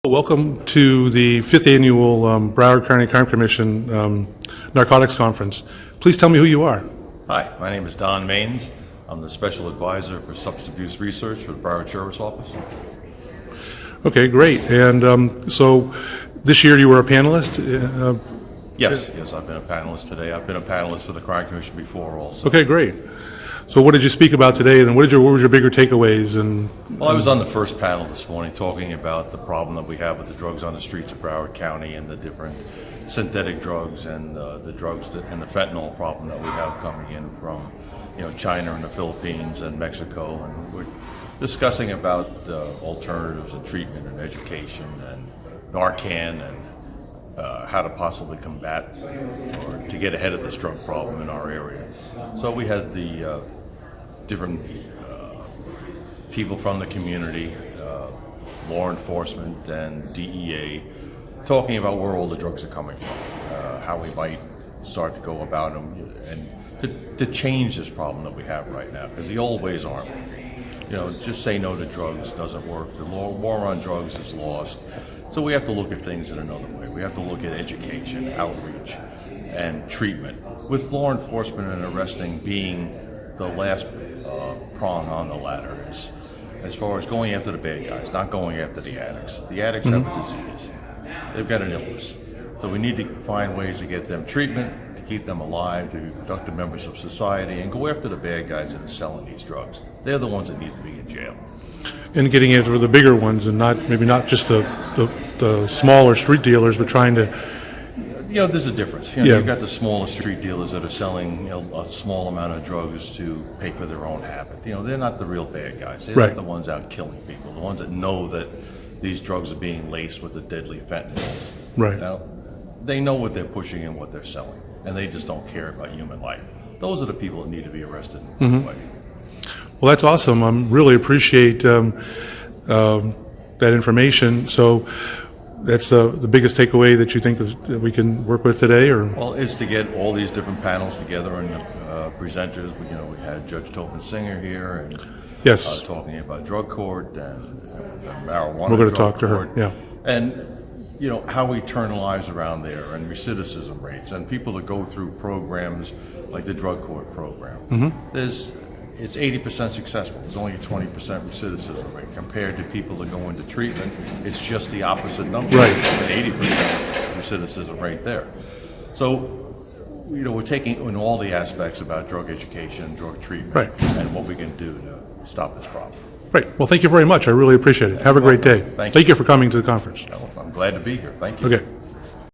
Welcome to the 5th Annual Broward County Crime Commission Narcotics Conference. Please tell me who you are. Hi, my name is Don Maines. I'm the Special Advisor for Substance Abuse Research for the Broward Sheriff's Office. Okay, great. And so this year you were a panelist? Yes, I've been a panelist today. I've been a panelist for the Crime Commission before also. Okay, great. So what did you speak about today, and what was your bigger takeaways? Well, I was on the first panel this morning talking about the problem that we have with the drugs on the streets of Broward County and the different synthetic drugs and the drugs and the fentanyl problem that we have coming in from China and the Philippines and Mexico. And we're discussing about alternatives and treatment and education and Narcan and how to possibly combat or to get ahead of this drug problem in our area. So we had the different people from the community, law enforcement and DEA, talking about where all the drugs are coming from, how we might start to go about them, and to change this problem that we have right now, because the old ways aren't. Just say no to drugs doesn't work. The war on drugs is lost. So we have to look at things in another way. We have to look at education, outreach, and treatment, with law enforcement and arresting being the last prong on the ladder, as far as going after the bad guys, not going after the addicts. The addicts have a disease. They've got an illness. So we need to find ways to get them treatment, to keep them alive, to be productive members of society, and go after the bad guys that are selling these drugs. They're the ones that need to be in jail. And getting after the bigger ones, and maybe not just the smaller street dealers, but trying to... There's a difference. You've got the smaller street dealers that are selling a small amount of drugs to pay for their own habit. They're not the real bad guys. They're not the ones out killing people. The ones that know that these drugs are being laced with the deadly fentanyls. Right. Now, they know what they're pushing and what they're selling, and they just don't care about human life. Those are the people that need to be arrested in a way. Well, that's awesome. I really appreciate that information. So that's the biggest takeaway that you think that we can work with today, or? Well, it's to get all these different panels together and presenters. We had Judge Tobin Singer here, and yes, talking about drug court and marijuana. We're going to talk to court. her. Yeah. And how we turn lives around there, and recidivism rates, and people that go through programs like the drug court program. It's 80% successful. There's only a 20% recidivism rate compared to people that go into treatment. It's just the opposite number. Right. An 80% recidivism rate there. So, we're taking in all the aspects about drug education, drug treatment, and what we can do to stop this problem. Right. Well, thank you very much. I really appreciate it. Have a great day. Thank you for coming to the conference. I'm glad to be here. Thank you. Okay.